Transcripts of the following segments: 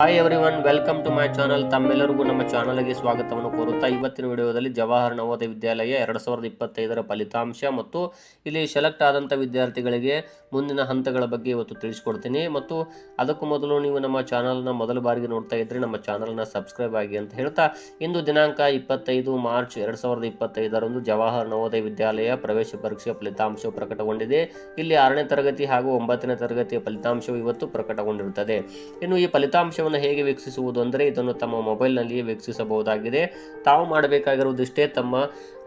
Hi everyone, welcome to my channel. ತಮ್ಮೆಲ್ಲರಿಗೂ ನಮ್ಮ ಚಾನಲ್ಗೆ ಸ್ವಾಗತವನ್ನು ಕೋರುತ್ತಾ ಇವತ್ತಿನ ವಿಡಿಯೋದಲ್ಲಿ ಜವಾಹರ್ ನವೋದಯ ವಿದ್ಯಾಲಯ 2025ರ ಫಲಿತಾಂಶ ಮತ್ತು ಇಲ್ಲಿ ಸೆಲೆಕ್ಟ್ ಆದಂಥ ವಿದ್ಯಾರ್ಥಿಗಳಿಗೆ ಮುಂದಿನ ಹಂತಗಳ ಬಗ್ಗೆ ಇವತ್ತು ತಿಳಿಸ್ಕೊಡ್ತೀನಿ. ಮತ್ತು ಅದಕ್ಕೂ ಮೊದಲು ನೀವು ನಮ್ಮ ಚಾನಲ್ನ ಮೊದಲ ಬಾರಿಗೆ ನೋಡ್ತಾ ಇದ್ದರೆ ನಮ್ಮ ಚಾನಲ್ನ ಸಬ್ಸ್ಕ್ರೈಬ್ ಆಗಿ ಅಂತ ಹೇಳ್ತಾ, ಇಂದು ದಿನಾಂಕ 25 ಮಾರ್ಚ್ 2025ರಂದು ಜವಾಹರ್ ನವೋದಯ ವಿದ್ಯಾಲಯ ಪ್ರವೇಶ ಪರೀಕ್ಷೆ ಫಲಿತಾಂಶವು ಪ್ರಕಟಗೊಂಡಿದೆ. ಇಲ್ಲಿ 6ನೇ ತರಗತಿ ಹಾಗೂ 9ನೇ ತರಗತಿಯ ಫಲಿತಾಂಶವು ಇವತ್ತು ಪ್ರಕಟಗೊಂಡಿರುತ್ತದೆ. ಇನ್ನು ಈ ಫಲಿತಾಂಶವನ್ನು ಹೇಗೆ ವೀಕ್ಷಿಸುವುದು ಅಂದರೆ ಇದನ್ನು ತಮ್ಮ ಮೊಬೈಲ್ನಲ್ಲಿಯೇ ವೀಕ್ಷಿಸಬಹುದಾಗಿದೆ. ತಾವು ಮಾಡಬೇಕಾಗಿರುವುದಿಷ್ಟೇ, ತಮ್ಮ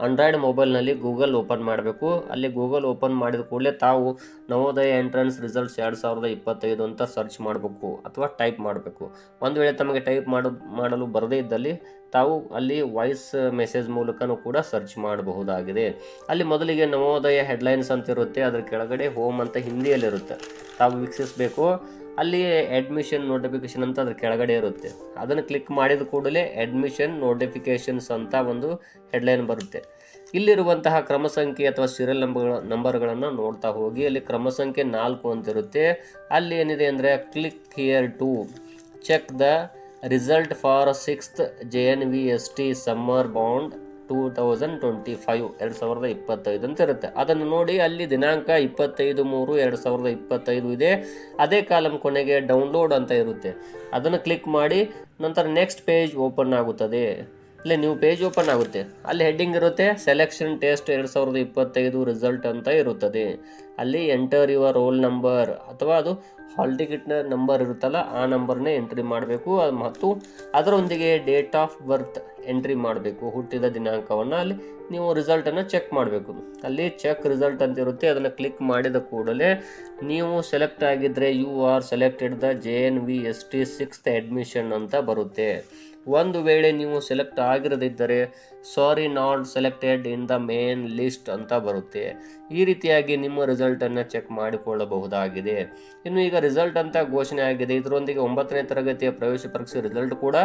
ಆಂಡ್ರಾಯ್ಡ್ ಮೊಬೈಲ್ನಲ್ಲಿ ಗೂಗಲ್ ಓಪನ್ ಮಾಡಬೇಕು. ಅಲ್ಲಿ ಗೂಗಲ್ ಓಪನ್ ಮಾಡಿದ ಕೂಡಲೇ ತಾವು ನವೋದಯ ಎಂಟ್ರೆನ್ಸ್ ರಿಸಲ್ಟ್ಸ್ 2025 ಅಂತ ಸರ್ಚ್ ಮಾಡಬೇಕು ಅಥವಾ ಟೈಪ್ ಮಾಡಬೇಕು. ಒಂದು ವೇಳೆ ತಮಗೆ ಟೈಪ್ ಮಾಡಲು ಬರದೇ ಇದ್ದಲ್ಲಿ ತಾವು ಅಲ್ಲಿ ವಾಯ್ಸ್ ಮೆಸೇಜ್ ಮೂಲಕನೂ ಕೂಡ ಸರ್ಚ್ ಮಾಡಬಹುದಾಗಿದೆ. ಅಲ್ಲಿ ಮೊದಲಿಗೆ ನವೋದಯ ಹೆಡ್ಲೈನ್ಸ್ ಅಂತ ಇರುತ್ತೆ, ಅದರ ಕೆಳಗಡೆ ಹೋಮ್ ಅಂತ ಹಿಂದಿಯಲ್ಲಿರುತ್ತೆ, ತಾವು ವೀಕ್ಷಿಸಬೇಕು. ಅಲ್ಲಿ ಅಡ್ಮಿಷನ್ ನೋಟಿಫಿಕೇಶನ್ ಅಂತ ಅದ್ರ ಕೆಳಗಡೆ ಇರುತ್ತೆ. ಅದನ್ನು ಕ್ಲಿಕ್ ಮಾಡಿದ ಕೂಡಲೇ ಅಡ್ಮಿಷನ್ ನೋಟಿಫಿಕೇಶನ್ಸ್ ಅಂತ ಒಂದು ಹೆಡ್ಲೈನ್ ಬರುತ್ತೆ. ಇಲ್ಲಿರುವಂತಹ ಕ್ರಮ ಸಂಖ್ಯೆ ಅಥವಾ ಸೀರಿಯಲ್ ನಂಬರ್ಗಳನ್ನು ನೋಡ್ತಾ ಹೋಗಿ. ಅಲ್ಲಿ ಕ್ರಮ ಸಂಖ್ಯೆ 4 ಅಂತ ಇರುತ್ತೆ. ಅಲ್ಲಿ ಏನಿದೆ ಅಂದರೆ click here to check the result for 6th JNVST summer bond 2025 ಅಂತ ಇರುತ್ತೆ. ಅದನ್ನು ನೋಡಿ ಅಲ್ಲಿ ದಿನಾಂಕ 25/3/2025 ಇದೆ. ಅದೇ ಕಾಲಮ್ ಕೊನೆಗೆ ಡೌನ್ಲೋಡ್ ಅಂತ ಇರುತ್ತೆ. ಅದನ್ನು ಕ್ಲಿಕ್ ಮಾಡಿ ನಂತರ ನೆಕ್ಸ್ಟ್ ಪೇಜ್ ಓಪನ್ ಆಗುತ್ತದೆ. ಇಲ್ಲಿ ನ್ಯೂ ಪೇಜ್ ಓಪನ್ ಆಗುತ್ತೆ. ಅಲ್ಲಿ ಹೆಡ್ಡಿಂಗ್ ಇರುತ್ತೆ, ಸೆಲೆಕ್ಷನ್ ಟೆಸ್ಟ್ 2025 ರಿಸಲ್ಟ್ ಅಂತ ಇರುತ್ತದೆ. ಅಲ್ಲಿ ಎಂಟರ್ ಯುವರ್ ರೋಲ್ ನಂಬರ್ ಅಥವಾ ಅದು ಹಾಲ್ ಟಿಕೆಟ್ನ ನಂಬರ್ ಇರುತ್ತಲ್ಲ ಆ ನಂಬರ್ನೇ ಎಂಟ್ರಿ ಮಾಡಬೇಕು. ಮತ್ತು ಅದರೊಂದಿಗೆ ಡೇಟ್ ಆಫ್ ಬರ್ತ್ ಎಂಟ್ರಿ ಮಾಡಬೇಕು, ಹುಟ್ಟಿದ ದಿನಾಂಕವನ್ನು. ಅಲ್ಲಿ ನೀವು ರಿಸಲ್ಟನ್ನು ಚೆಕ್ ಮಾಡಬೇಕು. ಅಲ್ಲಿ ಚೆಕ್ ರಿಸಲ್ಟ್ ಅಂತ ಇರುತ್ತೆ. ಅದನ್ನು ಕ್ಲಿಕ್ ಮಾಡಿದ ಕೂಡಲೇ ನೀವು ಸೆಲೆಕ್ಟ್ ಆಗಿದ್ದರೆ you are selected the JNVST 6th admission ಅಂತ ಬರುತ್ತೆ. ಒಂದು ವೇಳೆ ನೀವು ಸೆಲೆಕ್ಟ್ ಆಗಿರದಿದ್ದರೆ sorry not selected in the main list ಅಂತ ಬರುತ್ತೆ. ಈ ರೀತಿಯಾಗಿ ನಿಮ್ಮ ರಿಸಲ್ಟನ್ನು ಚೆಕ್ ಮಾಡಿಕೊಳ್ಳಬಹುದಾಗಿದೆ. ಇನ್ನು ಈಗ ರಿಸಲ್ಟ್ ಅಂತ ಘೋಷಣೆ ಆಗಿದೆ. ಇದರೊಂದಿಗೆ 9ನೇ ತರಗತಿಯ ಪ್ರವೇಶ ಪರೀಕ್ಷೆ ರಿಸಲ್ಟ್ ಕೂಡ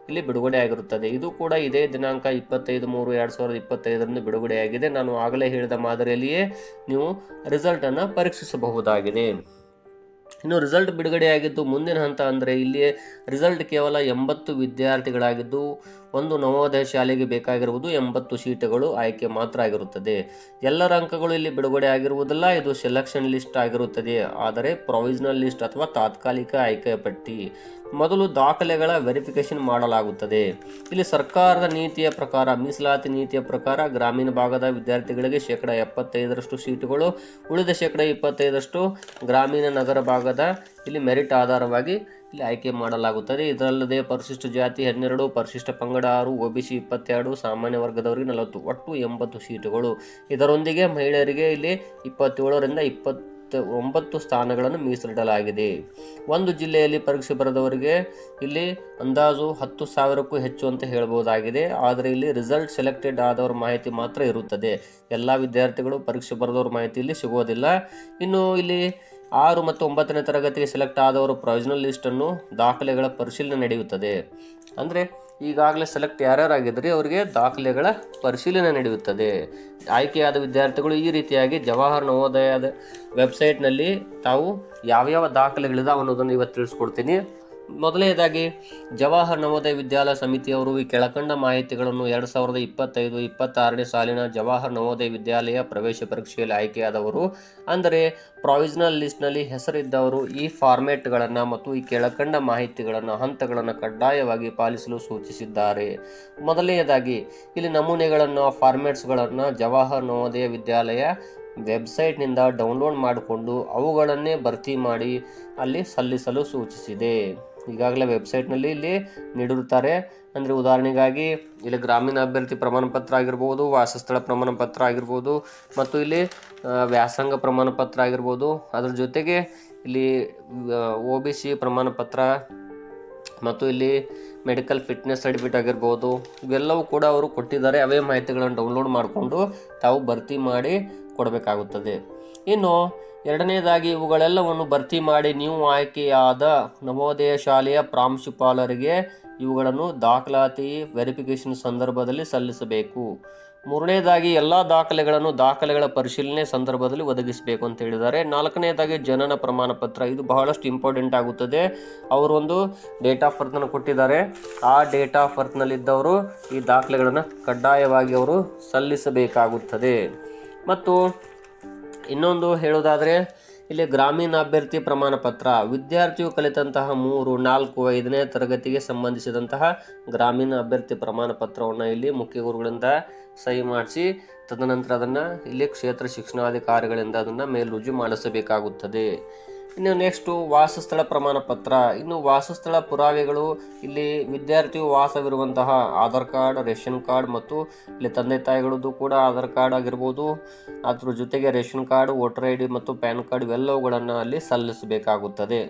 ಇಲ್ಲಿ ಬಿಡುಗಡೆ ಆಗಿರುತ್ತದೆ. ಇದು ಕೂಡ ಇದೇ ದಿನಾಂಕ 25/3/2025 ಬಿಡುಗಡೆಯಾಗಿದೆ. ನಾನು ಆಗಲೇ ಹೇಳಿದ ಮಾದರಿಯಲ್ಲಿಯೇ ನೀವು ರಿಸಲ್ಟನ್ನು ಪರೀಕ್ಷಿಸಬಹುದಾಗಿದೆ. ಇನ್ನು ರಿಸಲ್ಟ್ ಬಿಡುಗಡೆಯಾಗಿದ್ದು ಮುಂದಿನ ಹಂತ ಅಂದರೆ ಇಲ್ಲಿ ರಿಸಲ್ಟ್ ಕೇವಲ 80 ವಿದ್ಯಾರ್ಥಿಗಳಾಗಿದ್ದು ಒಂದು ನವೋದಯ ಶಾಲೆಗೆ ಬೇಕಾಗಿರುವುದು 80 ಸೀಟುಗಳು ಆಯ್ಕೆ ಮಾತ್ರ ಆಗಿರುತ್ತದೆ. ಎಲ್ಲರ ಅಂಕಗಳು ಇಲ್ಲಿ ಬಿಡುಗಡೆ ಆಗಿರುವುದಿಲ್ಲ. ಇದು ಸೆಲೆಕ್ಷನ್ ಲಿಸ್ಟ್ ಆಗಿರುತ್ತದೆ. ಆದರೆ ಪ್ರೊವಿಷನಲ್ ಲಿಸ್ಟ್ ಅಥವಾ ತಾತ್ಕಾಲಿಕ ಆಯ್ಕೆಯ ಪಟ್ಟಿ. ಮೊದಲು ದಾಖಲೆಗಳ ವೆರಿಫಿಕೇಶನ್ ಮಾಡಲಾಗುತ್ತದೆ. ಇಲ್ಲಿ ಸರ್ಕಾರದ ನೀತಿಯ ಪ್ರಕಾರ, ಮೀಸಲಾತಿ ನೀತಿಯ ಪ್ರಕಾರ ಗ್ರಾಮೀಣ ಭಾಗದ ವಿದ್ಯಾರ್ಥಿಗಳಿಗೆ 75% ಸೀಟುಗಳು, ಉಳಿದ 25% ಗ್ರಾಮೀಣ ನಗರ ಭಾಗದ ಇಲ್ಲಿ ಮೆರಿಟ್ ಆಧಾರವಾಗಿ ಇಲ್ಲಿ ಆಯ್ಕೆ ಮಾಡಲಾಗುತ್ತದೆ. ಇದಲ್ಲದೆ ಪರಿಶಿಷ್ಟ ಜಾತಿ 12, ಪರಿಶಿಷ್ಟ ಪಂಗಡ 6, OBC 22, ಸಾಮಾನ್ಯ ವರ್ಗದವರಿಗೆ 40, ಒಟ್ಟು 80 ಸೀಟುಗಳು. ಇದರೊಂದಿಗೆ ಮಹಿಳೆಯರಿಗೆ ಇಲ್ಲಿ 27ರಿಂದ 29 ಸ್ಥಾನಗಳನ್ನು ಮೀಸಲಿಡಲಾಗಿದೆ. ಒಂದು ಜಿಲ್ಲೆಯಲ್ಲಿ ಪರೀಕ್ಷೆ ಬರೆದವರಿಗೆ ಇಲ್ಲಿ ಅಂದಾಜು 10,000ಕ್ಕೂ ಹೆಚ್ಚು ಅಂತ ಹೇಳಬಹುದಾಗಿದೆ. ಆದರೆ ಇಲ್ಲಿ ರಿಸಲ್ಟ್ ಸೆಲೆಕ್ಟೆಡ್ ಆದವರ ಮಾಹಿತಿ ಮಾತ್ರ ಇರುತ್ತದೆ. ಎಲ್ಲ ವಿದ್ಯಾರ್ಥಿಗಳು ಪರೀಕ್ಷೆ ಬರೆದವ್ರ ಮಾಹಿತಿ ಇಲ್ಲಿ ಸಿಗೋದಿಲ್ಲ. ಇನ್ನು ಇಲ್ಲಿ 6 ಮತ್ತು 9ನೇ ತರಗತಿಗೆ ಸೆಲೆಕ್ಟ್ ಆದವರು ಪ್ರೊವಿಷನಲ್ ಲಿಸ್ಟನ್ನು ದಾಖಲೆಗಳ ಪರಿಶೀಲನೆ ನಡೆಯುತ್ತದೆ. ಅಂದರೆ ಈಗಾಗಲೇ ಸೆಲೆಕ್ಟ್ ಯಾರ್ಯಾರಾಗಿದ್ದರೆ ಅವರಿಗೆ ದಾಖಲೆಗಳ ಪರಿಶೀಲನೆ ನಡೆಯುತ್ತದೆ. ಆಯ್ಕೆಯಾದ ವಿದ್ಯಾರ್ಥಿಗಳು ಈ ರೀತಿಯಾಗಿ ಜವಾಹರ್ ನವೋದಯದ ವೆಬ್ಸೈಟ್ನಲ್ಲಿ ತಾವು ಯಾವ್ಯಾವ ದಾಖಲೆಗಳಿದಾವೆ ಅನ್ನೋದನ್ನು ಇವತ್ತು ತಿಳಿಸ್ಕೊಡ್ತೀನಿ. ಮೊದಲನೇದಾಗಿ ಜವಾಹರ್ ನವೋದಯ ವಿದ್ಯಾಲಯ ಸಮಿತಿಯವರು ಈ ಕೆಳಕಂಡ ಮಾಹಿತಿಗಳನ್ನು 2025-26ನೇ ಸಾಲಿನ ಜವಾಹರ್ ನವೋದಯ ವಿದ್ಯಾಲಯ ಪ್ರವೇಶ ಪರೀಕ್ಷೆಯಲ್ಲಿ ಆಯ್ಕೆಯಾದವರು ಅಂದರೆ ಪ್ರೊವಿಷನಲ್ ಲಿಸ್ಟ್ನಲ್ಲಿ ಹೆಸರಿದ್ದವರು ಈ ಫಾರ್ಮೆಟ್ಗಳನ್ನು ಮತ್ತು ಈ ಕೆಳಕಂಡ ಮಾಹಿತಿಗಳನ್ನು ಹಂತಗಳನ್ನು ಕಡ್ಡಾಯವಾಗಿ ಪಾಲಿಸಲು ಸೂಚಿಸಿದ್ದಾರೆ. ಮೊದಲನೆಯದಾಗಿ ಇಲ್ಲಿ ನಮೂನೆಗಳನ್ನು, ಫಾರ್ಮೆಟ್ಸ್ಗಳನ್ನು ಜವಾಹರ್ ನವೋದಯ ವಿದ್ಯಾಲಯ ವೆಬ್ಸೈಟ್ನಿಂದ ಡೌನ್ಲೋಡ್ ಮಾಡಿಕೊಂಡು ಅವುಗಳನ್ನೇ ಭರ್ತಿ ಮಾಡಿ ಅಲ್ಲಿ ಸಲ್ಲಿಸಲು ಸೂಚಿಸಿದೆ. ಈಗಾಗಲೇ ವೆಬ್ಸೈಟ್ನಲ್ಲಿ ಇಲ್ಲಿ ನೀಡಿರುತ್ತಾರೆ. ಅಂದರೆ ಉದಾಹರಣೆಗಾಗಿ ಇಲ್ಲಿ ಗ್ರಾಮೀಣ ಅಭ್ಯರ್ಥಿ ಪ್ರಮಾಣ ಪತ್ರ ಆಗಿರ್ಬೋದು, ವಾಸಸ್ಥಳ ಪ್ರಮಾಣ ಪತ್ರ ಆಗಿರ್ಬೋದು, ಮತ್ತು ಇಲ್ಲಿ ವ್ಯಾಸಂಗ ಪ್ರಮಾಣ ಪತ್ರ ಆಗಿರ್ಬೋದು, ಅದ್ರ ಜೊತೆಗೆ ಇಲ್ಲಿ OBC ಪ್ರಮಾಣ ಪತ್ರ ಮತ್ತು ಇಲ್ಲಿ ಮೆಡಿಕಲ್ ಫಿಟ್ನೆಸ್ ಸರ್ಟಿಫಿಕೇಟ್ ಆಗಿರ್ಬೋದು, ಇವೆಲ್ಲವೂ ಕೂಡ ಅವರು ಕೊಟ್ಟಿದ್ದಾರೆ. ಅವೇ ಮಾಹಿತಿಗಳನ್ನು ಡೌನ್ಲೋಡ್ ಮಾಡಿಕೊಂಡು ತಾವು ಭರ್ತಿ ಮಾಡಿ ಕೊಡಬೇಕಾಗುತ್ತದೆ. ಇನ್ನು ಎರಡನೇದಾಗಿ ಇವುಗಳೆಲ್ಲವನ್ನು ಭರ್ತಿ ಮಾಡಿ ನೀವು ಆಯ್ಕೆಯಾದ ನವೋದಯ ಶಾಲೆಯ ಪ್ರಾಂಶುಪಾಲರಿಗೆ ಇವುಗಳನ್ನು ದಾಖಲಾತಿ ವೆರಿಫಿಕೇಷನ್ ಸಂದರ್ಭದಲ್ಲಿ ಸಲ್ಲಿಸಬೇಕು. ಮೂರನೇದಾಗಿ ಎಲ್ಲ ದಾಖಲೆಗಳ ಪರಿಶೀಲನೆ ಸಂದರ್ಭದಲ್ಲಿ ಒದಗಿಸಬೇಕು ಅಂತ ಹೇಳಿದ್ದಾರೆ. ನಾಲ್ಕನೇದಾಗಿ ಜನನ ಪ್ರಮಾಣ ಪತ್ರ, ಇದು ಬಹಳಷ್ಟು ಇಂಪಾರ್ಟೆಂಟ್ ಆಗುತ್ತದೆ. ಅವರು ಒಂದು ಡೇಟ್ ಆಫ್ ಬರ್ತನ್ನು ಕೊಟ್ಟಿದ್ದಾರೆ, ಆ ಡೇಟ್ ಆಫ್ ಬರ್ತ್ನಲ್ಲಿದ್ದವರು ಈ ದಾಖಲೆಗಳನ್ನು ಕಡ್ಡಾಯವಾಗಿ ಅವರು ಸಲ್ಲಿಸಬೇಕಾಗುತ್ತದೆ. ಮತ್ತು ಇನ್ನೊಂದು ಹೇಳೋದಾದರೆ ಇಲ್ಲಿ ಗ್ರಾಮೀಣ ಅಭ್ಯರ್ಥಿ ಪ್ರಮಾಣ ಪತ್ರ, ವಿದ್ಯಾರ್ಥಿಯು ಕಲಿತಂತಹ 3, 4, 5ನೇ ತರಗತಿಗೆ ಸಂಬಂಧಿಸಿದಂತಹ ಗ್ರಾಮೀಣ ಅಭ್ಯರ್ಥಿ ಪ್ರಮಾಣ ಪತ್ರವನ್ನು ಇಲ್ಲಿ ಮುಖ್ಯ ಗುರುಗಳಿಂದ ಸಹಿ ಮಾಡಿಸಿ ತದನಂತರ ಅದನ್ನು ಇಲ್ಲಿ ಕ್ಷೇತ್ರ ಶಿಕ್ಷಣಾಧಿಕಾರಿಗಳಿಂದ ಅದನ್ನು ಮೇಲ್ರುಜು ಮಾಡಿಸಬೇಕಾಗುತ್ತದೆ. ಇನ್ನು ನೆಕ್ಸ್ಟು ವಾಸಸ್ಥಳ ಪ್ರಮಾಣ ಪತ್ರ. ಇನ್ನು ವಾಸಸ್ಥಳ ಪುರಾವೆಗಳು, ಇಲ್ಲಿ ವಿದ್ಯಾರ್ಥಿಯು ವಾಸವಿರುವಂತಹ ಆಧಾರ್ ಕಾರ್ಡ್, ರೇಷನ್ ಕಾರ್ಡ್ ಮತ್ತು ಇಲ್ಲಿ ತಂದೆ ತಾಯಿಗಳದ್ದು ಕೂಡ ಆಧಾರ್ ಕಾರ್ಡ್ ಆಗಿರ್ಬೋದು, ಅದ್ರ ಜೊತೆಗೆ ration card, voter I D ಮತ್ತು ಪ್ಯಾನ್ ಕಾರ್ಡ್ ಇವೆಲ್ಲವುಗಳನ್ನು ಅಲ್ಲಿ ಸಲ್ಲಿಸಬೇಕಾಗುತ್ತದೆ.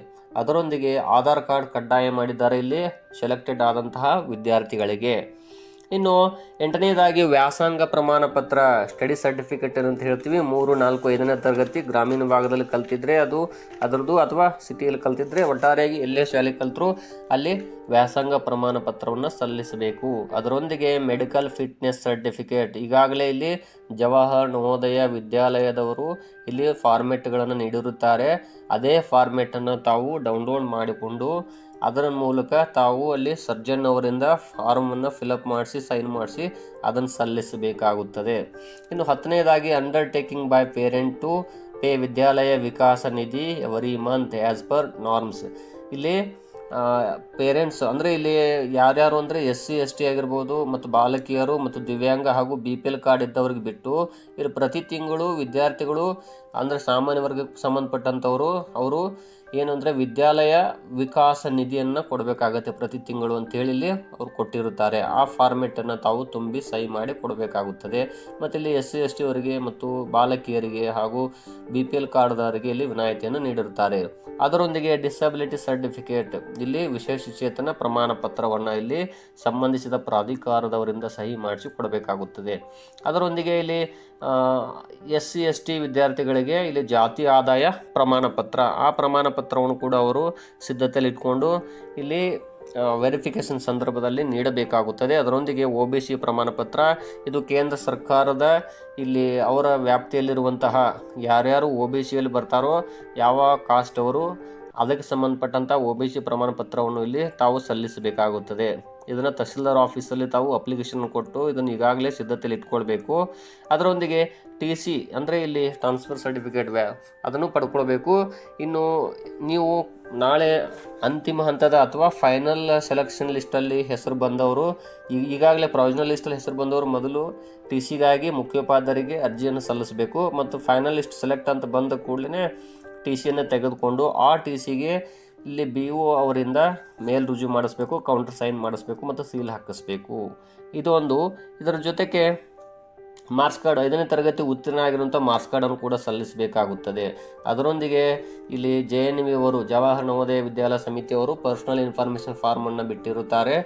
ಅದರೊಂದಿಗೆ ಆಧಾರ್ ಕಾರ್ಡ್ ಕಡ್ಡಾಯ ಮಾಡಿದ್ದಾರೆ ಇಲ್ಲಿ ಸೆಲೆಕ್ಟೆಡ್ ಆದಂತಹ ವಿದ್ಯಾರ್ಥಿಗಳಿಗೆ. ಇನ್ನು 8ನೇದಾಗಿ ವ್ಯಾಸಂಗ ಪ್ರಮಾಣ ಪತ್ರ, ಸ್ಟಡಿ ಸರ್ಟಿಫಿಕೇಟ್ ಅಂತ ಹೇಳ್ತೀವಿ. 3, 4, 5ನೇ ತರಗತಿ ಗ್ರಾಮೀಣ ಭಾಗದಲ್ಲಿ ಕಲ್ತಿದ್ರೆ ಅದರದ್ದು ಅಥವಾ ಸಿಟಿಯಲ್ಲಿ ಕಲ್ತಿದ್ರೆ ಒಟ್ಟಾರೆಯಾಗಿ ಎಲ್ಲೇ ಶಾಲೆ ಕಲ್ತರೂ ಅಲ್ಲಿ ವ್ಯಾಸಂಗ ಪ್ರಮಾಣ ಪತ್ರವನ್ನು ಸಲ್ಲಿಸಬೇಕು. ಅದರೊಂದಿಗೆ ಮೆಡಿಕಲ್ ಫಿಟ್ನೆಸ್ ಸರ್ಟಿಫಿಕೇಟ್, ಈಗಾಗಲೇ ಇಲ್ಲಿ ಜವಾಹರ್ ನವೋದಯ ವಿದ್ಯಾಲಯದವರು ಇಲ್ಲಿ ಫಾರ್ಮೆಟ್ಗಳನ್ನು ನೀಡಿರುತ್ತಾರೆ. ಅದೇ ಫಾರ್ಮೆಟನ್ನು ತಾವು ಡೌನ್ಲೋಡ್ ಮಾಡಿಕೊಂಡು ಅದರ ಮೂಲಕ ತಾವು ಅಲ್ಲಿ ಸರ್ಜನ್ ಅವರಿಂದ ಫಾರ್ಮನ್ನು ಫಿಲಪ್ ಮಾಡಿಸಿ ಸೈನ್ ಮಾಡಿಸಿ ಅದನ್ನು ಸಲ್ಲಿಸಬೇಕಾಗುತ್ತದೆ. ಇನ್ನು 10ನೇದಾಗಿ undertaking by parent to pay Vidyalaya Vikas Nidhi every month as per norms. ಇಲ್ಲಿ ಪೇರೆಂಟ್ಸ್ ಅಂದರೆ ಇಲ್ಲಿ ಯಾರ್ಯಾರು ಅಂದರೆ SC ST ಆಗಿರ್ಬೋದು ಮತ್ತು ಬಾಲಕಿಯರು ಮತ್ತು ದಿವ್ಯಾಂಗ ಹಾಗೂ BPL ಕಾರ್ಡ್ ಇದ್ದವ್ರಿಗೆ ಬಿಟ್ಟು ಇಲ್ಲಿ ಪ್ರತಿ ತಿಂಗಳು ವಿದ್ಯಾರ್ಥಿಗಳು ಅಂದರೆ ಸಾಮಾನ್ಯ ವರ್ಗಕ್ಕೆ ಸಂಬಂಧಪಟ್ಟಂಥವರು ಅವರು ಏನಂದರೆ ವಿದ್ಯಾಲಯ ವಿಕಾಸ ನಿಧಿಯನ್ನು ಕೊಡಬೇಕಾಗತ್ತೆ ಪ್ರತಿ ತಿಂಗಳು ಅಂತೇಳಿ ಇಲ್ಲಿ ಅವ್ರು ಕೊಟ್ಟಿರುತ್ತಾರೆ. ಆ ಫಾರ್ಮೆಟನ್ನು ತಾವು ತುಂಬಿ ಸಹಿ ಮಾಡಿ ಕೊಡಬೇಕಾಗುತ್ತದೆ. ಮತ್ತು ಇಲ್ಲಿ SC ST ಅವರಿಗೆ ಮತ್ತು ಬಾಲಕಿಯರಿಗೆ ಹಾಗೂ BPL ಕಾರ್ಡ್ದಾರರಿಗೆ ಇಲ್ಲಿ ವಿನಾಯಿತಿಯನ್ನು ನೀಡಿರುತ್ತಾರೆ. ಅದರೊಂದಿಗೆ ಡಿಸಬಿಲಿಟಿ ಸರ್ಟಿಫಿಕೇಟ್, ಇಲ್ಲಿ ವಿಶೇಷಚೇತನ ಪ್ರಮಾಣ ಪತ್ರವನ್ನು ಇಲ್ಲಿ ಸಂಬಂಧಿಸಿದ ಪ್ರಾಧಿಕಾರದವರಿಂದ ಸಹಿ ಮಾಡಿಸಿ ಕೊಡಬೇಕಾಗುತ್ತದೆ. ಅದರೊಂದಿಗೆ ಇಲ್ಲಿ SC ST ವಿದ್ಯಾರ್ಥಿಗಳಿಗೆ ಇಲ್ಲಿ ಜಾತಿ ಆದಾಯ ಪ್ರಮಾಣ ಪತ್ರ, ಆ ಪ್ರಮಾಣ ಪತ್ರವನ್ನು ಕೂಡ ಅವರು ಸಿದ್ಧತೆಯಲ್ಲಿ ಇಟ್ಕೊಂಡು ಇಲ್ಲಿ ವೆರಿಫಿಕೇಷನ್ ಸಂದರ್ಭದಲ್ಲಿ ನೀಡಬೇಕಾಗುತ್ತದೆ. ಅದರೊಂದಿಗೆ OBC ಪ್ರಮಾಣ ಪತ್ರ, ಇದು ಕೇಂದ್ರ ಸರ್ಕಾರದ ಇಲ್ಲಿ ಅವರ ವ್ಯಾಪ್ತಿಯಲ್ಲಿರುವಂತಹ ಯಾರ್ಯಾರು OBCಯಲ್ಲಿ ಬರ್ತಾರೋ ಯಾವ ಕಾಸ್ಟ್ ಅವರು ಅದಕ್ಕೆ ಸಂಬಂಧಪಟ್ಟಂಥ OBC ಪ್ರಮಾಣ ಪತ್ರವನ್ನು ಇಲ್ಲಿ ತಾವು ಸಲ್ಲಿಸಬೇಕಾಗುತ್ತದೆ. ಇದನ್ನು ತಹಸೀಲ್ದಾರ್ ಆಫೀಸಲ್ಲಿ ತಾವು ಅಪ್ಲಿಕೇಶನ್ ಕೊಟ್ಟು ಇದನ್ನು ಈಗಾಗಲೇ ಸಿದ್ಧತೆಯಲ್ಲಿ ಇಟ್ಕೊಳ್ಬೇಕು. ಅದರೊಂದಿಗೆ TC ಅಂದರೆ ಇಲ್ಲಿ ಟ್ರಾನ್ಸ್ಫರ್ ಸರ್ಟಿಫಿಕೇಟ್ ಅದನ್ನು ಪಡ್ಕೊಳ್ಬೇಕು. ಇನ್ನು ನೀವು ನಾಳೆ ಅಂತಿಮ ಹಂತದ ಅಥವಾ ಫೈನಲ್ ಸೆಲೆಕ್ಷನ್ ಲಿಸ್ಟಲ್ಲಿ ಹೆಸರು ಬಂದವರು, ಈಗಾಗಲೇ ಪ್ರೊವಿಷನಲ್ ಲಿಸ್ಟಲ್ಲಿ ಹೆಸರು ಬಂದವರು ಮೊದಲು TCಗಾಗಿ ಮುಖ್ಯೋಪಾಧ್ಯಾಯರಿಗೆ ಅರ್ಜಿಯನ್ನು ಸಲ್ಲಿಸಬೇಕು. ಮತ್ತು ಫೈನಲ್ ಲಿಸ್ಟ್ ಸೆಲೆಕ್ಟ್ ಅಂತ ಬಂದ ಕೂಡಲೇ TCಯನ್ನು ತೆಗೆದುಕೊಂಡು ಆ TCಗೆ ಇಲ್ಲಿ BO ಅವರಿಂದ ಮೇಲ್ ರುಜು ಮಾಡಿಸ್ಬೇಕು, ಕೌಂಟರ್ ಸೈನ್ ಮಾಡಿಸ್ಬೇಕು ಮತ್ತು ಸೀಲ್ ಹಾಕಿಸ್ಬೇಕು. ಇದರ ಜೊತೆಗೆ ಮಾರ್ಕ್ಸ್ ಕಾರ್ಡ್, 5ನೇ ತರಗತಿ ಉತ್ತೀರ್ಣ ಆಗಿರುವಂಥ ಮಾರ್ಕ್ಸ್ ಕಾರ್ಡನ್ನು ಕೂಡ ಸಲ್ಲಿಸಬೇಕಾಗುತ್ತದೆ. ಅದರೊಂದಿಗೆ ಇಲ್ಲಿ JNV ಅವರು ಜವಾಹರ್ ನವೋದಯ ವಿದ್ಯಾಲಯ ಸಮಿತಿಯವರು ಪರ್ಸನಲ್ ಇನ್ಫಾರ್ಮೇಷನ್ ಫಾರ್ಮನ್ನು ಬಿಟ್ಟಿರುತ್ತಾರೆ.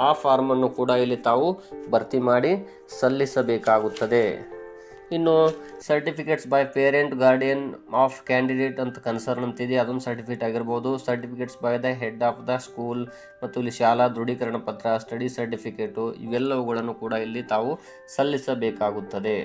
ಆ ಫಾರ್ಮನ್ನು ಕೂಡ ಇಲ್ಲಿ ತಾವು ಭರ್ತಿ ಮಾಡಿ ಸಲ್ಲಿಸಬೇಕಾಗುತ್ತದೆ. ಇನ್ನು certificates by parent guardian of candidate ಅಂತ ಕನ್ಸರ್ನ್ ಅಂತಿದೆ, ಅದೊಂದು ಸರ್ಟಿಫಿಕೇಟ್ ಆಗಿರ್ಬೋದು. Certificates by the head of the school ಮತ್ತು ಇಲ್ಲಿ ಶಾಲಾ ದೃಢೀಕರಣ ಪತ್ರ, ಸ್ಟಡಿ ಸರ್ಟಿಫಿಕೇಟು ಇವೆಲ್ಲವುಗಳನ್ನು ಕೂಡ ಇಲ್ಲಿ ತಾವು ಸಲ್ಲಿಸಬೇಕಾಗುತ್ತದೆ.